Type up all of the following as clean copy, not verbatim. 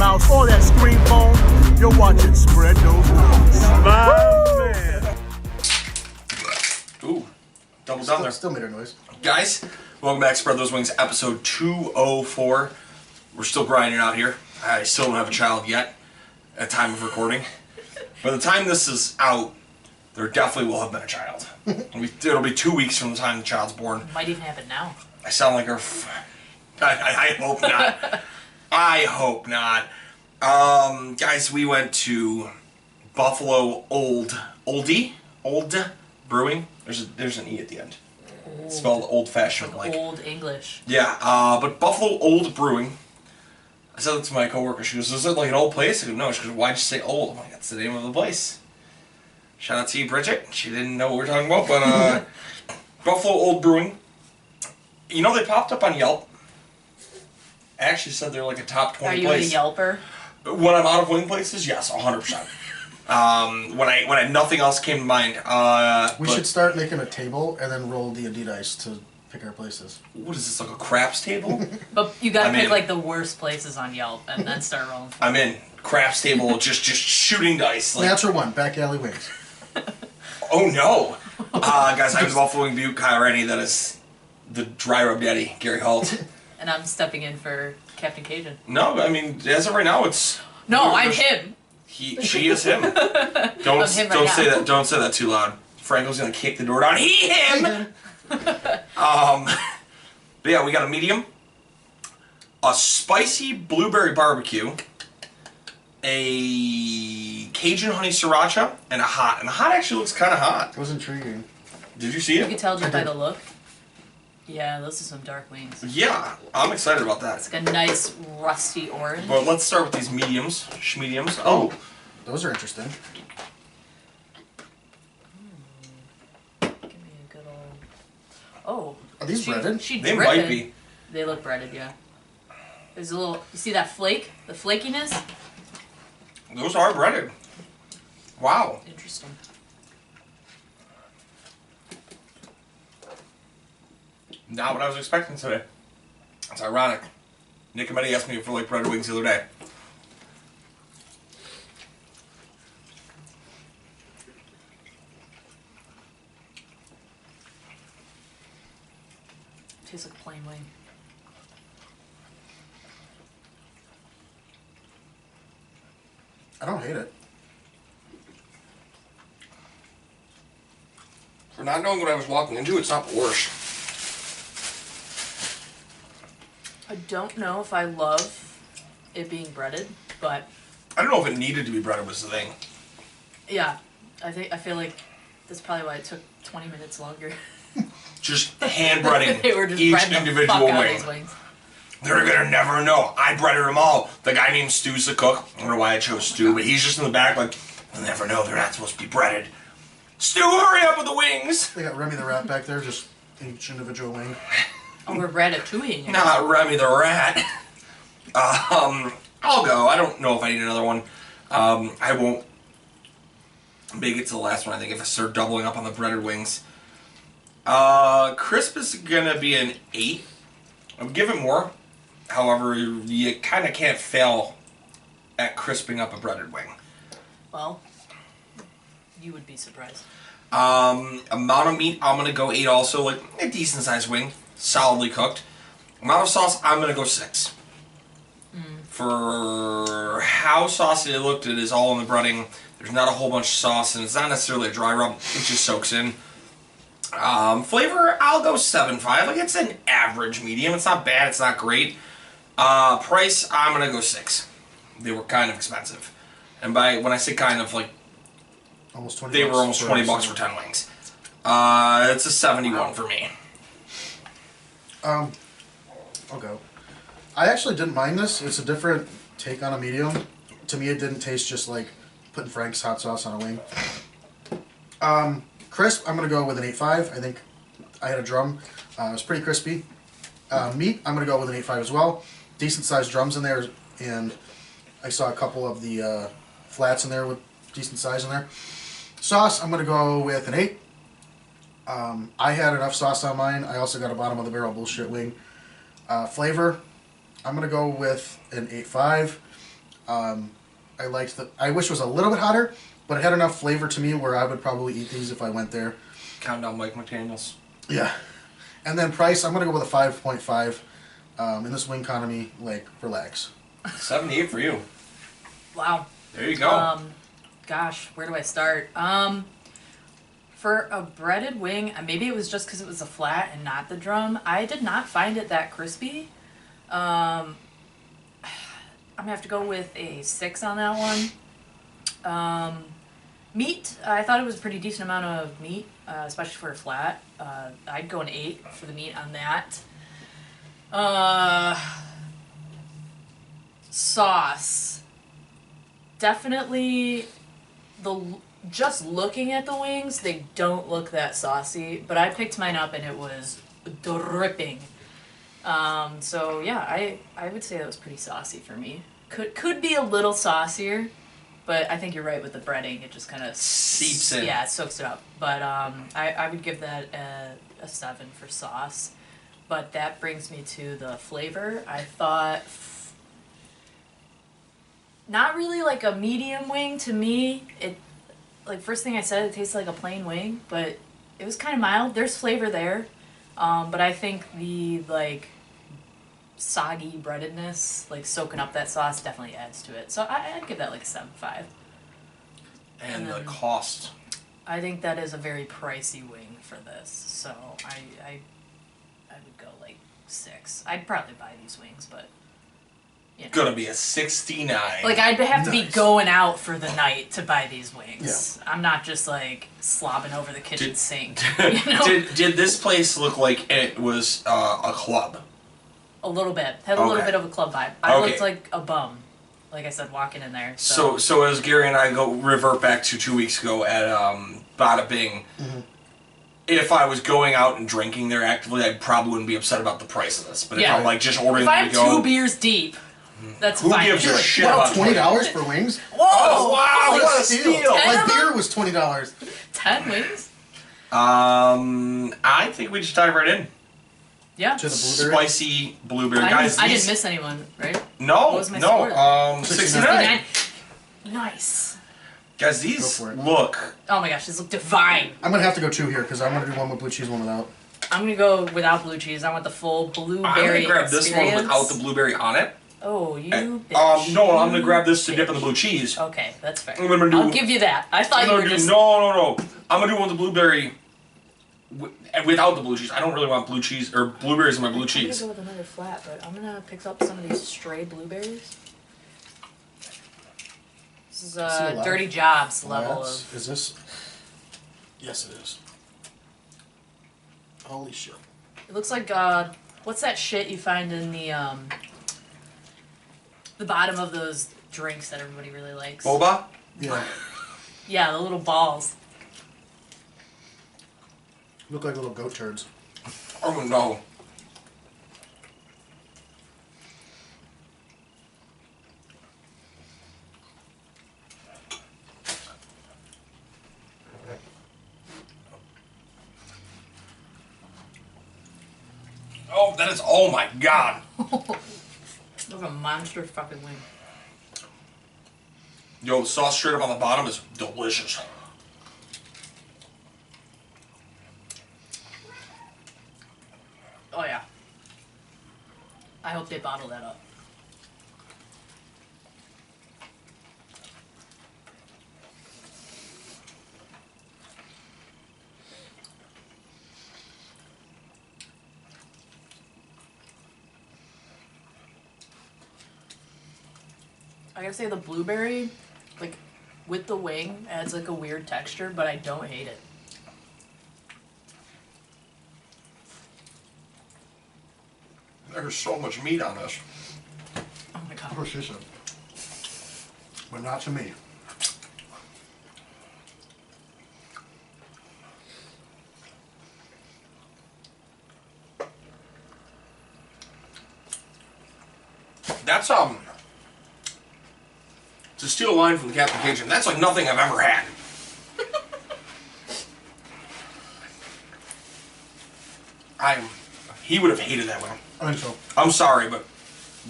mouse, or that screen phone, you're watching Spread Those Wings. My man. Ooh, double down there. Still made a noise. Guys, welcome back to Spread Those Wings, episode 204. We're still grinding out here. I still don't have a child yet at time of recording. By the time this is out, there definitely will have been a child. It'll be 2 weeks from the time the child's born. Might even happen now. I sound like I hope not. I hope not. Guys, we went to Buffalo Olde Brewing. There's an E at the end. It's spelled old-fashioned like. Old English. Yeah, but Buffalo Olde Brewing. I said that to my coworker. She goes, "Is it like an old place?" I go, "No." She goes, "Why'd you say old?" I'm like, "That's the name of the place." Shout out to you, Bridget. She didn't know what we were talking about, but Buffalo Olde Brewing. You know, they popped up on Yelp. I actually said they're like a top 20 place. Are you a Yelper? When I'm out of wing places, yes, 100%. When nothing else came to mind. We should start making a table and then roll D&D dice to pick our places. What is this, like a craps table? But you gotta pick like the worst places on Yelp and then start rolling. I'm in. Craps table, just shooting dice. Like, Answer one, back alley wings. Oh no! Guys, I'm Buffalo Wing Butte, Kyle Rennie. That is the dry rub daddy, Gary Holt. And I'm stepping in for Captain Cajun. No, I mean, as of right now, it's... No, I'm him! She is him. Don't say that too loud. Franco's gonna kick the door down. Him! But yeah, we got a medium, a spicy blueberry barbecue, a Cajun honey sriracha, and a hot. And the hot actually looks kind of hot. It was intriguing. Did you see it? You can tell just by the look. Yeah, those are some dark wings. Yeah, I'm excited about that. It's like a nice rusty orange. But let's start with these mediums, schmediums. Oh, those are interesting. Give me a good old... Oh. Are these breaded? They might be. They look breaded, yeah. There's a little... You see that flake? The flakiness? Those are breaded. Wow. Interesting. Not what I was expecting today. It's ironic. Nick and Betty asked me for like breaded wings the other day. Tastes like a plain wing. I don't hate it. For not knowing what I was walking into, it's not the worst. I don't know if I love it being breaded, but I don't know if it needed to be breaded was the thing. yeah, I feel like that's probably why it took 20 minutes longer. Just hand breading They were just each breading the individual fuck out of wing. these wings. They're gonna never know. I breaded them all. The guy named Stu's the cook. I don't know why I chose Stu, but he's just in the back like, they'll never know. They're not supposed to be breaded. Stu, hurry up with the wings! They got Remy the Rat back there, just each individual wing. Oh, we're ratatouille. Not Remy the Rat. I'll go. I don't know if I need another one. I won't make it to the last one, I think, if I start doubling up on the breaded wings. Crisp is gonna be an 8. I'll give it more. However, you kind of can't fail at crisping up a breaded wing. Well, you would be surprised. Amount of meat, I'm gonna go 8 also. Like a decent sized wing, solidly cooked. Amount of sauce, I'm gonna go 6. For how saucy it looked, it is all in the breading. There's not a whole bunch of sauce, and it's not necessarily a dry rub. It just soaks in. Flavor, I'll go 7.5. Like, it's an average medium. It's not bad. It's not great. Price, I'm gonna go 6. They were kind of expensive, and when I say kind of, like, Almost 20. they were almost 20 bucks for 10 wings. It's a 71 for me. I'll go. I actually didn't mind this. It's a different take on a medium. To me, it didn't taste just like putting Frank's hot sauce on a wing. Crisp, I'm going to go with an 8.5. I think I had a drum. It was pretty crispy. Meat, I'm going to go with an 8.5 as well. Decent sized drums in there, and I saw a couple of the flats in there with decent size in there. Sauce, I'm going to go with an 8. I had enough sauce on mine. I also got a bottom of the barrel bullshit wing. Flavor, I'm going to go with an 8.5. I liked the. I wish it was a little bit hotter, but it had enough flavor to me where I would probably eat these if I went there. Countdown Mike McDaniels. Yeah. And then price, I'm gonna go with a 5.5. In this wing economy, like, relax. 78 for you. Wow. There you go. Gosh, where do I start? For a breaded wing, maybe it was just because it was a flat and not the drum. I did not find it that crispy. I'm gonna have to go with a 6 on that one. Meat, I thought it was a pretty decent amount of meat, especially for a flat. I'd go an 8 for the meat on that. Sauce. Definitely just looking at the wings, they don't look that saucy, but I picked mine up and it was dripping. So yeah, I would say that was pretty saucy for me. Could be a little saucier, but I think you're right with the breading. It just kind of Seeps in. Yeah, it soaks it up. But I would give that a 7 for sauce. But that brings me to the flavor. I thought not really like a medium wing to me. It, like, first thing I said, it tastes like a plain wing, but it was kind of mild. There's flavor there, but I think the like soggy breadedness, like soaking up that sauce, definitely adds to it. So I'd give that like a 7.5. And the cost. I think that is a very pricey wing for this, so I would go like 6. I'd probably buy these wings, but you know. Gonna be a 69. Like, I'd have to be Nice. going out for the night to buy these wings. Yeah. I'm not just like slobbing over the kitchen Did- sink. You know? Did this place look like it was a club? A little bit. Had a little Okay. bit of a club vibe. I Okay. looked like a bum. Like I said, walking in there. So as Gary and I revert back to 2 weeks ago at Bada Bing, if I was going out and drinking there actively, I probably wouldn't be upset about the price of this. But Yeah. if I'm like just ordering if I'm to go, 2 beers deep, that's who fine. gives a Like, shit Wow, about $20 for wings? Whoa! Oh wow, What what a a steal! steal! Ten My of them? beer was $20. 10 wings? I think we just dive right in. Yeah. To the blueberry? Spicy blueberry, I guys. didn't these- miss anyone, right? No, What was my score? 69. 69. Nice. Guys, these Go for it. look. Oh my gosh, these look divine. I'm gonna have to go 2 here because I'm gonna do one with blue cheese, one without. I'm gonna go without blue cheese. I want the full I'm blueberry gonna grab this one experience. without the blueberry on it. Oh, you bitch. No, I'm gonna grab this to You dip in the bitch. blue cheese. Okay, that's fair. I'm gonna do- I'll give you that. I thought you were just... No. I'm gonna do one with the blueberry without the blue cheese. I don't really want blue cheese or blueberries in my blue cheese. I'm gonna go with another flat, but I'm gonna pick up some of these stray blueberries. This is See a lot Dirty of Jobs level Flats. of... Is this? Yes, it is. Holy shit. It looks like, what's that shit you find in the bottom of those drinks that everybody really likes? Boba? Yeah. Yeah, the little balls. Look like little goat turds. Oh no. Oh, that is. Oh my god. Look, a monster fucking wing. Yo, the sauce straight up on the bottom is delicious. Oh yeah. I hope they bottle that up. I gotta say the blueberry, like, with the wing, adds like a weird texture, but I don't hate it. There's so much meat on this. Oh my god. Of course you said. But not to me. That's to steal a line from the Captain Cajun, that's like nothing I've ever had. He would have hated that one. I think so. I'm sorry, but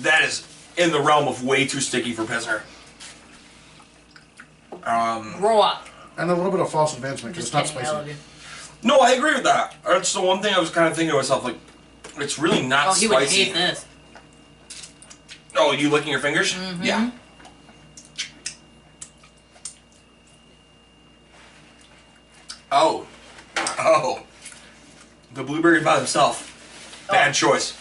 that is in the realm of way too sticky for Pilsner. Grow up. And a little bit of false advancement because Just it's not kidding. I love spicy. you. No, I agree with that. That's the one thing I was kind of thinking to myself, like, it's really not Oh, spicy. he would hate this. Oh, you licking your fingers? Mm-hmm. Yeah. Oh. Oh. The blueberry by himself. Bad choice.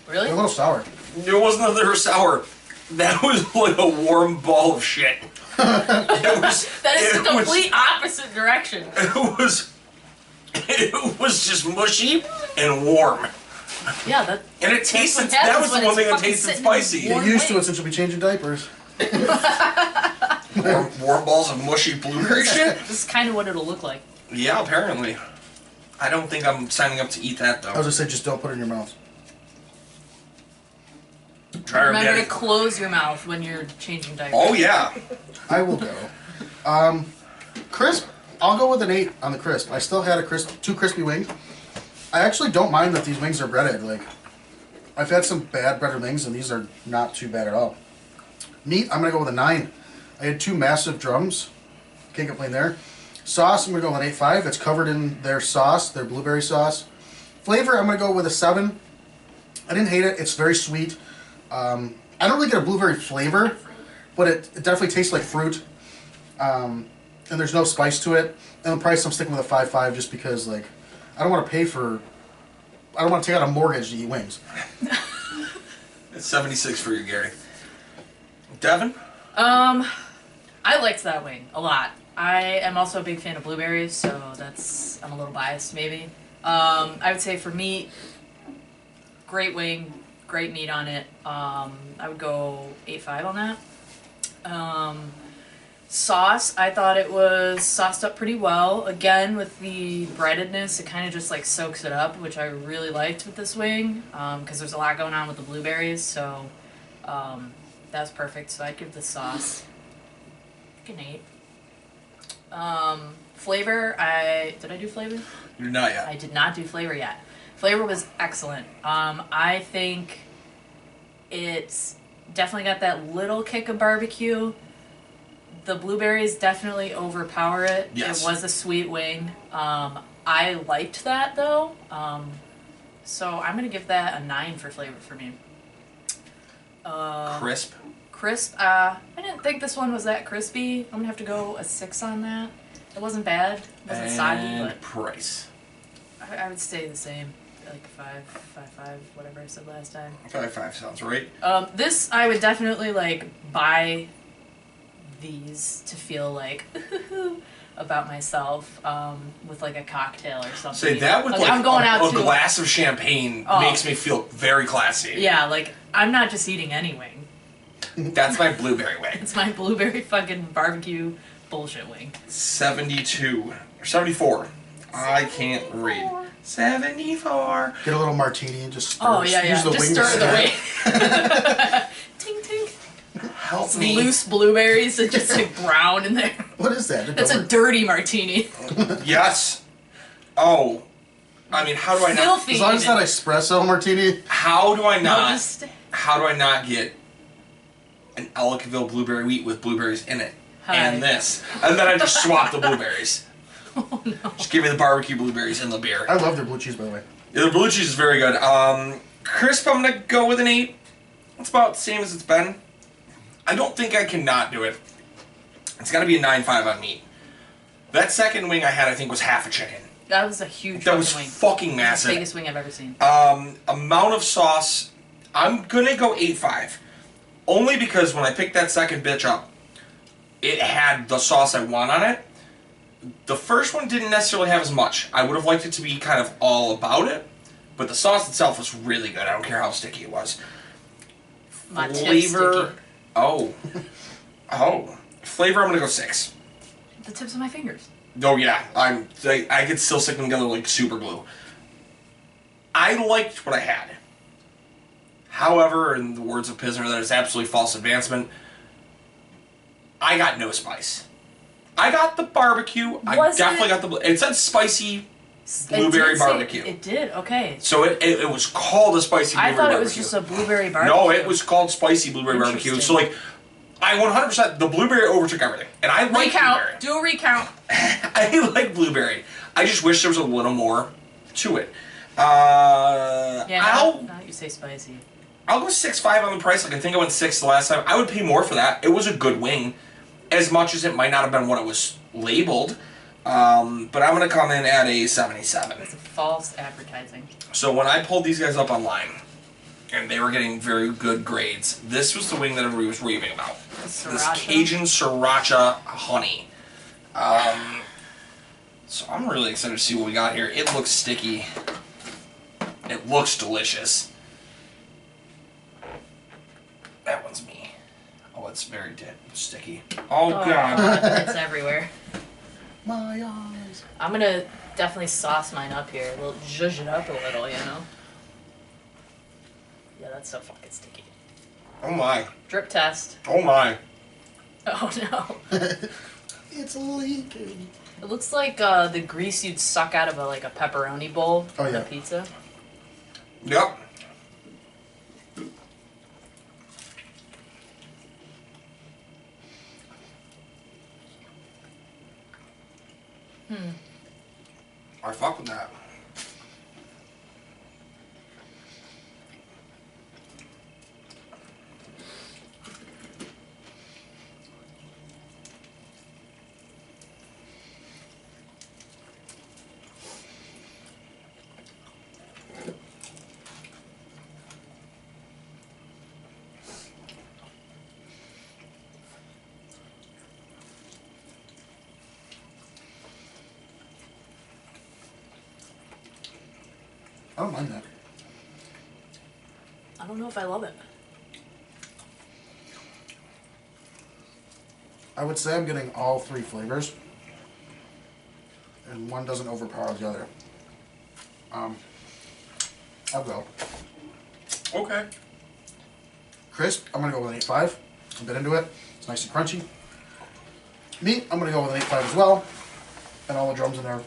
Really? They're a little sour. It wasn't that they were sour. That was like a warm ball of shit. It was, That is the it was- complete opposite direction. It was just mushy and warm. Yeah, that. And it That's tasted, what that happens was the when one it's thing that fucking tasted sitting in spicy. warm Get used to wing. it since you'll be changing diapers. Warm balls of mushy blueberry shit? This is kind of what it'll look like. Yeah, apparently. I don't think I'm signing up to eat that though. I was just say, just don't put it in your mouth. Try Remember Daddy. to close your mouth when you're changing diapers. Oh yeah. I will go. Crisp. I'll go with an 8 on the crisp. I still had two crispy wings. I actually don't mind that these wings are breaded. Like, I've had some bad breaded wings, and these are not too bad at all. Meat, I'm gonna go with a 9. I had 2 massive drums. Can't complain there. Sauce, I'm gonna go with an 8.5. It's covered in their sauce, their blueberry sauce. Flavor, I'm gonna go with a 7. I didn't hate it. It's very sweet. I don't really get a blueberry flavor, but it definitely tastes like fruit. And there's no spice to it. And the price, I'm sticking with a 5.5 just because, like, I don't want to pay for. I don't want to take out a mortgage to eat wings. It's 76 for you, Gary. Devon? I liked that wing a lot. I am also a big fan of blueberries, so I'm a little biased maybe. I would say for meat, great wing, great meat on it. I would go 8.5 on that. Sauce, I thought it was sauced up pretty well. Again, with the breadedness, it kind of just like soaks it up, which I really liked with this wing, because there's a lot going on with the blueberries, so that's perfect. So I'd give the sauce like an 8. Flavor, did I do flavor? You're not yet. I did not do flavor yet. Flavor was excellent. I think it's definitely got that little kick of barbecue. The blueberries definitely overpower it. Yes. It was a sweet wing. I liked that though. So I'm gonna give that a 9 for flavor for me. Crisp? Crisp. I didn't think this one was that crispy. I'm gonna have to go a 6 on that. It wasn't bad. It wasn't soggy, And but price. I would stay the same. Like 5.5, whatever I said last time. 5.5 sounds right. This I would definitely like buy these to feel like about myself with like a cocktail or something. Say that with Like, like I'm going out a to glass of champagne Oh. makes me feel very classy. Yeah, like I'm not just eating any wing. That's my blueberry wing. It's my blueberry fucking barbecue bullshit wing. 72 or 74. I can't read. 74. Get a little martini and just stir. Oh yeah, use yeah. the Just wing to stir the stir. wing. Tink tink. Help me. Loose blueberries that just like brown in there. What is that? That's a dirty martini. Yes. Oh. I mean, how do I not? Filthy. As long as it's even. not espresso martini. How do I No, not? just- How do I not get an Ellicville blueberry wheat with blueberries in it? Hi. And this. And then I just swap the blueberries. Oh no. Just give me the barbecue blueberries in the beer. I love their blue cheese, by the way. Yeah, the blue cheese is very good. Crisp, I'm gonna go with an 8. It's about the same as it's been. I don't think I can not do it. It's gotta be a 9.5 on meat. That second wing I had, I think, was half a chicken. That was a huge That was fucking wing. fucking The massive. biggest wing I've ever seen. Amount of sauce, I'm gonna go 8.5. Only because when I picked that second bitch up, it had the sauce I want on it. The first one didn't necessarily have as much. I would have liked it to be kind of all about it, but the sauce itself was really good. I don't care how sticky it was. My tip's Flavor, sticky. oh, oh, flavor. I'm gonna go 6. The tips of my fingers. Oh yeah, I could still stick them together like super glue. I liked what I had. However, in the words of Pisner, that is absolutely false advancement. I got no spice. I got the barbecue. I Was definitely it- got the. It said spicy Blueberry did say- barbecue. It did. Okay. So it was called a spicy blueberry I thought it barbecue. was just a blueberry barbecue. No, it was called spicy blueberry barbecue. So like, I 100% the blueberry overtook everything, and I like blueberry. Do a recount. I like blueberry. I just wish there was a little more to it. Yeah. Now you say spicy. I'll go 6.5 on the price. Like I think I went 6 the last time. I would pay more for that. It was a good wing, as much as it might not have been what it was labeled. But I'm gonna come in at a 77. It's a false advertising. So when I pulled these guys up online, and they were getting very good grades, this was the wing that everybody was raving about. This Cajun Sriracha honey. So I'm really excited to see what we got here. It looks sticky. It looks delicious. That one's me. Oh, it's very sticky. Oh, God. It's everywhere. My eyes. I'm gonna definitely sauce mine up here. We'll zhuzh it up a little, you know? Yeah, that's so fucking sticky. Oh, my. Drip test. Oh, my. Oh, no. It's leaking. It looks like the grease you'd suck out of a pepperoni bowl Oh, on yeah. a pizza. Yep. I fuck with that. I don't mind that. I don't know if I love it. I would say I'm getting all 3 flavors, and one doesn't overpower the other. I'll go. Okay. Crisp, I'm gonna go with an 8.5. A bit into it. It's nice and crunchy. Meat, I'm gonna go with an 8.5 as well. And all the drums in there,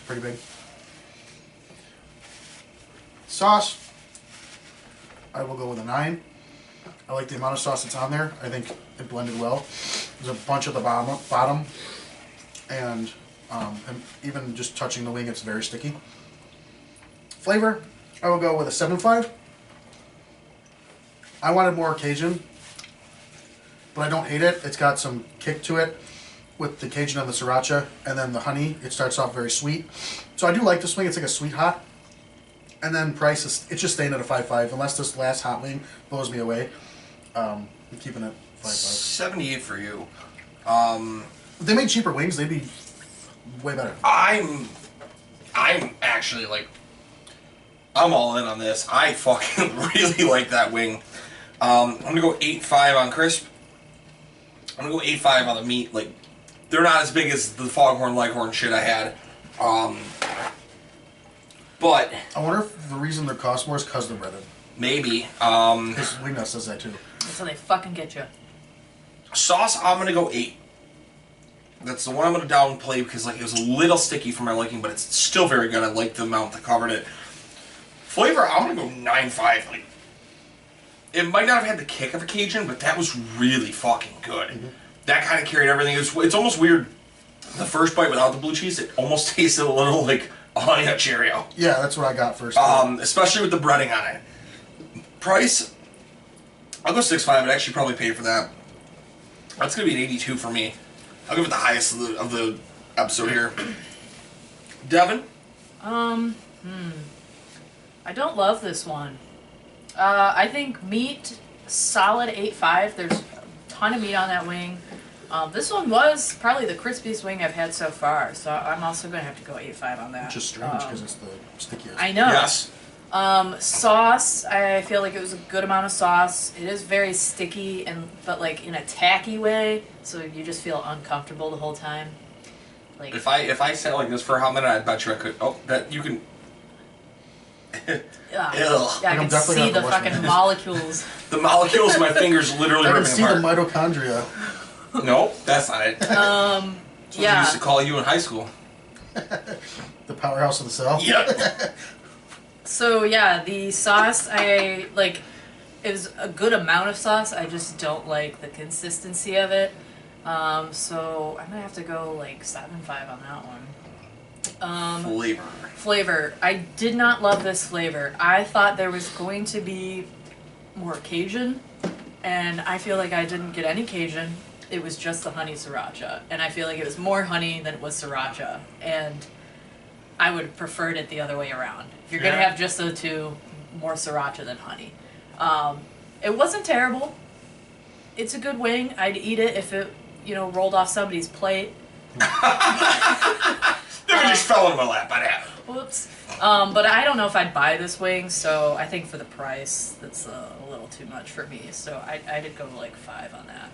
pretty big. Sauce, I will go with a 9. I like the amount of sauce that's on there. I think it blended well. There's a bunch at the bottom, and even just touching the wing, it's very sticky. Flavor, I will go with a 7.5. I wanted more Cajun, but I don't hate it. It's got some kick to it with the Cajun and the Sriracha, and then the honey. It starts off very sweet. So I do like this wing. It's like a sweet hot. And then price is, it's just staying at a 5.5 unless this last hot wing blows me away. I'm keeping it 5.5. 78 for you. If they made cheaper wings, they'd be way better. I'm actually like, I'm all in on this. I fucking really like that wing. I'm gonna go 8.5 on crisp. I'm gonna go 8.5 on the meat. Like, they're not as big as the Foghorn Leghorn shit I had. But I wonder if the reason they cost more is because they're breaded. maybe. Because Wingnut says that too. That's how they fucking get you. Sauce, I'm gonna go 8. That's the one I'm gonna downplay because like it was a little sticky for my liking, but it's still very good. I like the amount that covered it. Flavor, I'm gonna go 9.5. Like, it might not have had the kick of a Cajun, but that was really fucking good. Mm-hmm. That kind of carried everything. It's almost weird. The first bite without the blue cheese, it almost tasted a little like a Honey Nut Cheerio. Yeah, that's what I got first. Especially with the breading on it. Price, I'll go 6.5. It actually probably paid for that. That's gonna be an 82 for me. I'll give it the highest of the episode here. Devon? I don't love this one. I think meat, solid 8.5. There's a ton of meat on that wing. This one was probably the crispiest wing I've had so far, so I'm also going to have to go 8.5 on that. Which is strange because it's the stickiest. I know. Yes. Sauce, I feel like it was a good amount of sauce. It is very sticky, but like in a tacky way, so you just feel uncomfortable the whole time. Like If I sat like this for a hot minute, I bet you I could. Oh, that you can. Ew. yeah, I I'm can definitely see not the the worst fucking one. molecules. The molecules of my fingers literally I can ripping see apart. the mitochondria. No, that's not it. That's what we Yeah. used to call you in high school. The powerhouse of the South. Yep. So yeah, the sauce I like. It was a good amount of sauce. I just don't like the consistency of it. So I'm gonna have to go like 7.5 on that one. Flavor. Flavor. I did not love this flavor. I thought there was going to be more Cajun, and I feel like I didn't get any Cajun. It was just the honey sriracha, and I feel like it was more honey than it was sriracha, and I would have preferred it the other way around. If you're gonna Yeah. have just the two, more sriracha than honey. It wasn't terrible. It's a good wing. I'd eat it if it, rolled off somebody's plate. Never just fell in my lap. I'd have it. Whoops. But I don't know if I'd buy this wing, so I think for the price, that's a little too much for me. So I did go like 5 on that.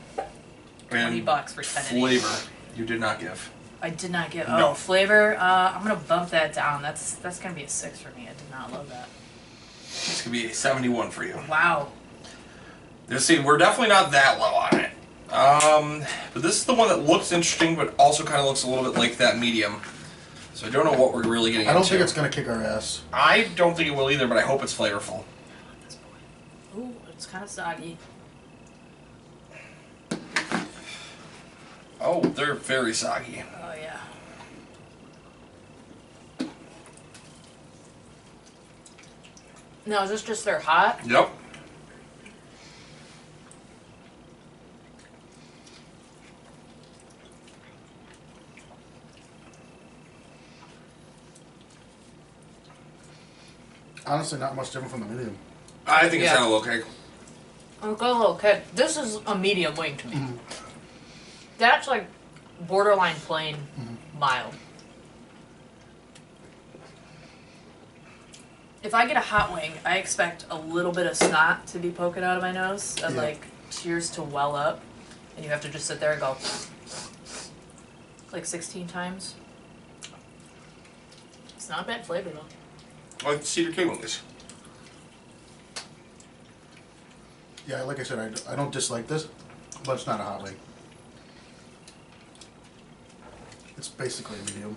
And $20 for 10 flavor. You did not give. I did not get. No. Oh, flavor. I'm gonna bump that down. That's gonna be a 6 for me. I did not love that. It's gonna be a 71 for you. Wow. See, we're definitely not that low on it. But this is the one that looks interesting, but also kind of looks a little bit like that medium. So I don't know what we're really getting I don't into. think it's gonna kick our ass. I don't think it will either, but I hope it's flavorful. Ooh, it's kind of soggy. Oh, they're very soggy. Oh yeah. Now is this just their hot? Yep. Honestly, not much different from the medium. I think it's Yeah. kind of okay. Okay. This is a medium wing to me. That's like borderline plain, mild. If I get a hot wing, I expect a little bit of snot to be poking out of my nose and Yeah. like tears to well up, and you have to just sit there and go like 16 times. It's not a bad flavor though. I like the cedar cane wings. Yeah, like I said, I don't dislike this, but it's not a hot wing. It's basically a medium.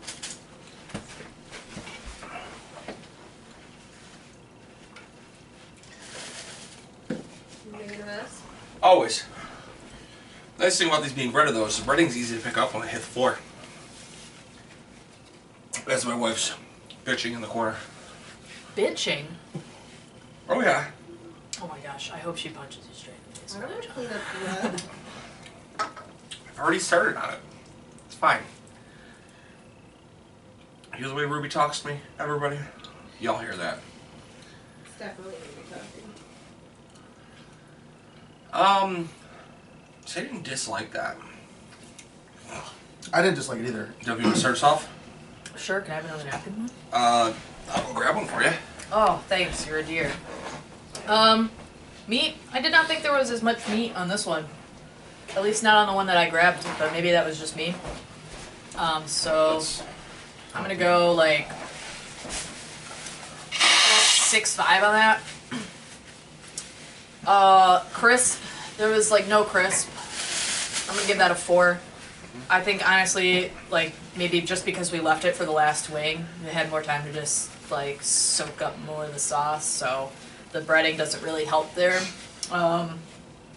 Always. Nice thing about these being breaded though is the breading's easy to pick up when I hit the floor. That's my wife's bitching in the corner. Bitching. Oh yeah. Oh my gosh! I hope she punches you straight in the face. I don't want to with clean that. up the I've already started on it. It's fine. Hear the way Ruby talks to me, everybody? Y'all hear that. It's definitely Ruby talking. So I didn't dislike that. I didn't dislike it either. Do you want to start us off? Sure. Can I have another napkin? I'll go grab one for you. Oh, thanks. You're a dear. Meat. I did not think there was as much meat on this one. At least not on the one that I grabbed, but maybe that was just me. So I'm gonna go like 6.5 on that. Crisp. There was like no crisp. I'm gonna give that a 4. I think honestly, like maybe just because we left it for the last wing, it had more time to just like soak up more of the sauce, so the breading doesn't really help there.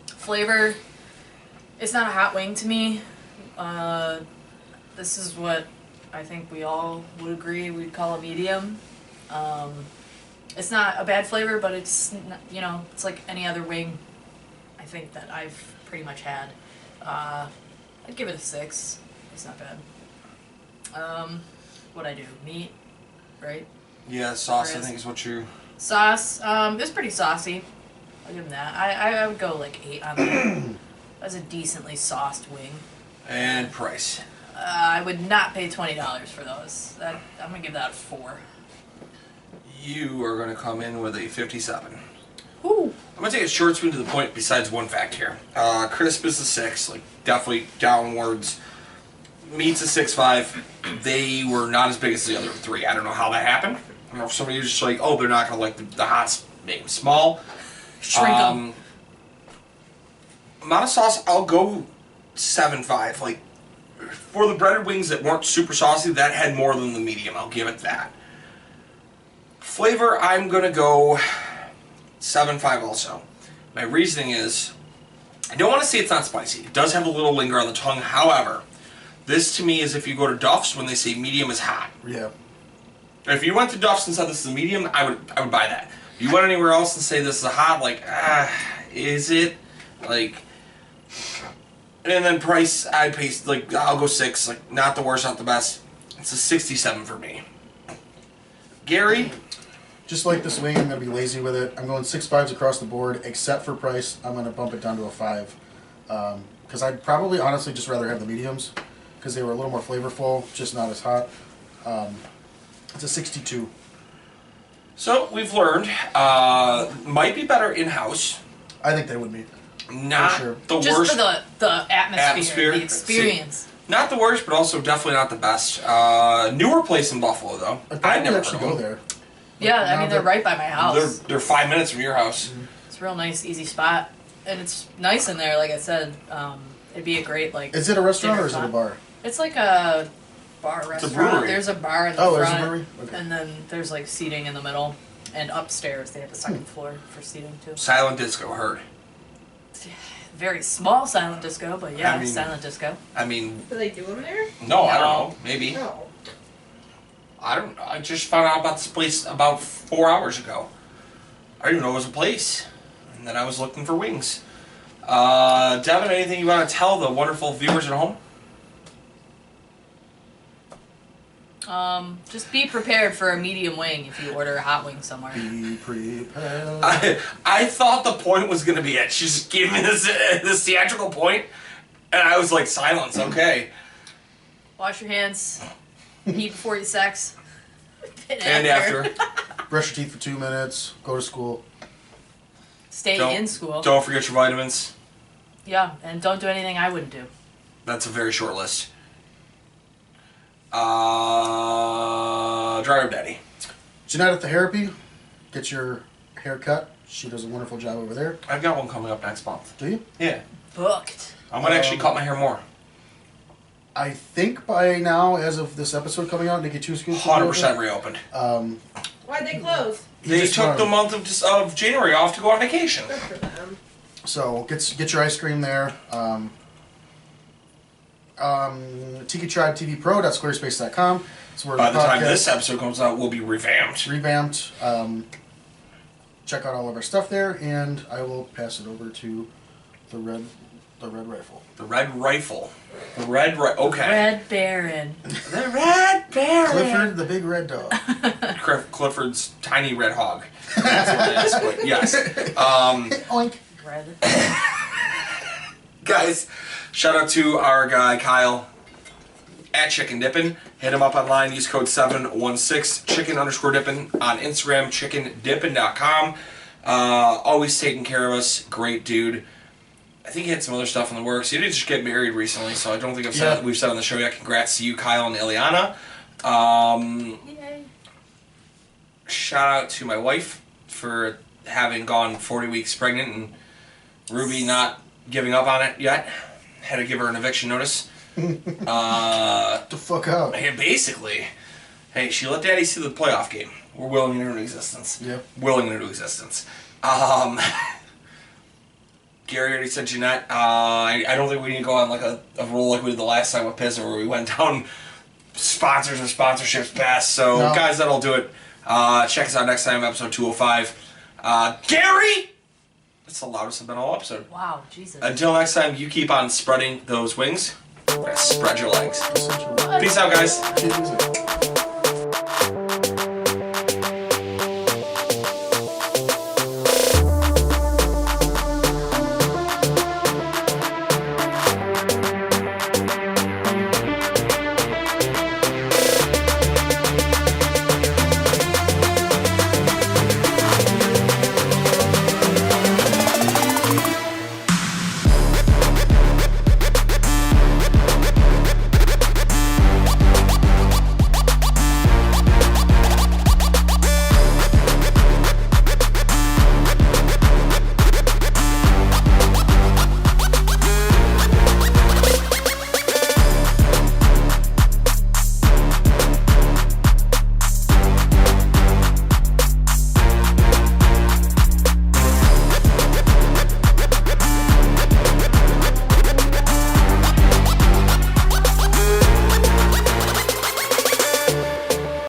Flavor, it's not a hot wing to me. This is what I think we all would agree we'd call a medium. It's not a bad flavor, but it's not, it's like any other wing I think that I've pretty much had. I'd give it a 6. It's not bad. What'd I do? Meat, right? Yeah, sauce I Chris. think is what you... Sauce, it's pretty saucy. I'll give him that. I would go like 8 on that. That's a decently sauced wing. And price. I would not pay $20 for those. I'm gonna give that a 4. You are going to come in with a 57. Ooh. I'm going to take a short swing to the point besides one fact here. Crisp is a 6, like definitely downwards. Meat's a 6.5. They were not as big as the other 3. I don't know how that happened. I don't know if somebody was just like, oh, they're not going to like the hots, make them small. Shrink them. Amount of sauce, I'll go 7.5. Like, for the breaded wings that weren't super saucy, that had more than the medium. I'll give it that. Flavor, I'm gonna go 7.5 also. My reasoning is, I don't want to say it's not spicy. It does have a little linger on the tongue. However, this to me is if you go to Duff's when they say medium is hot. Yeah. If you went to Duff's and said this is a medium, I would buy that. If you went anywhere else and say this is a hot, like, is it? Like, and then price, I'd pay, like, I'll go 6. Like, not the worst, not the best. It's a 67 for me. Gary? Just like this wing, I'm going to be lazy with it. I'm going 6.5s across the board, except for price. I'm going to bump it down to a 5. Because I'd probably honestly just rather have the mediums, because they were a little more flavorful, just not as hot. It's a 62. So, we've learned, might be better in-house. I think they would be. Not sure. the Just worst. for the atmosphere, the experience. See, not the worst, but also definitely not the best. Newer place in Buffalo, though. I'd I'd probably never actually heard of go them. there. Yeah, I Now mean, they're that- right by my house. They're 5 minutes from your house. It's a real nice, easy spot. And it's nice in there, like I said. It'd be a great, like... Is it a restaurant dinner or is it a spot. bar? It's like a bar restaurant. brewery. There's a bar in the Oh, there's a front. brewery? Okay. And then there's, like, seating in the middle. And upstairs, they have a second floor for seating, too. Silent disco, heard. Very small silent disco, but yeah, I mean- silent disco. I mean, Do they do them there? no, I don't No. know. Maybe. No. I don't know. I just found out about this place about 4 hours ago. I didn't even know it was a place. And then I was looking for wings. Devon, anything you want to tell the wonderful viewers at home? Just be prepared for a medium wing if you order a hot wing somewhere. Be prepared. I thought the point was going to be it. She just gave me this theatrical point, and I was like, silence, okay. Wash your hands. Eat before you sex. And after. Brush your teeth for 2 minutes. Go to school. Stay in school. Don't forget your vitamins. Yeah, and don't do anything I wouldn't do. That's a very short list. Dry Rub Daddy. Jeanette at the Therapy. Get your hair cut. She does a wonderful job over there. I've got one coming up next month. Do you? Yeah. Booked. I'm going to actually cut my hair more. I think by now, as of this episode coming out, Nikki Two Scoops. 100% reopened. Why'd they close? They just took wanted- the month of January off to go on vacation. Good for them. So get your ice cream there. Tiki Tribe TV Pro.squarespace.com. It's where By the time podcast this episode comes out, we'll be revamped. revamped. Check out all of our stuff there, and I will pass it over to the red rifle. The Red Rifle. The Red Okay. Red Baron. The Red Baron. Clifford, the big red dog. Clifford's tiny red hog. That's what it is, but yes. Oink. Red. Guys, shout out to our guy Kyle at Chicken Dippin'. Hit him up online. Use code 716 chicken_dippin' on Instagram. chickendippin.com. Always taking care of us. Great dude. I think he had some other stuff in the works. He did just get married recently, so I don't think we've said on the show yet. Congrats to you, Kyle and Ileana. Yay. Shout out to my wife for having gone 40 weeks pregnant and Ruby not giving up on it yet. Had to give her an eviction notice. Get the fuck out. Hey, basically, hey, she let Daddy see the playoff game. We're willing her into existence. Yep. Willing her into existence. Gary already said Jeanette. I don't think we need to go on like a roll like we did the last time with Pizza where we went down sponsors and sponsorships past. So, No. guys, that'll do it. Check us out next time, episode 205. Gary! That's the loudest I've been all episode. Wow, Jesus. Until next time, you keep on spreading those wings. Spread your legs. Peace out, guys. Cheers.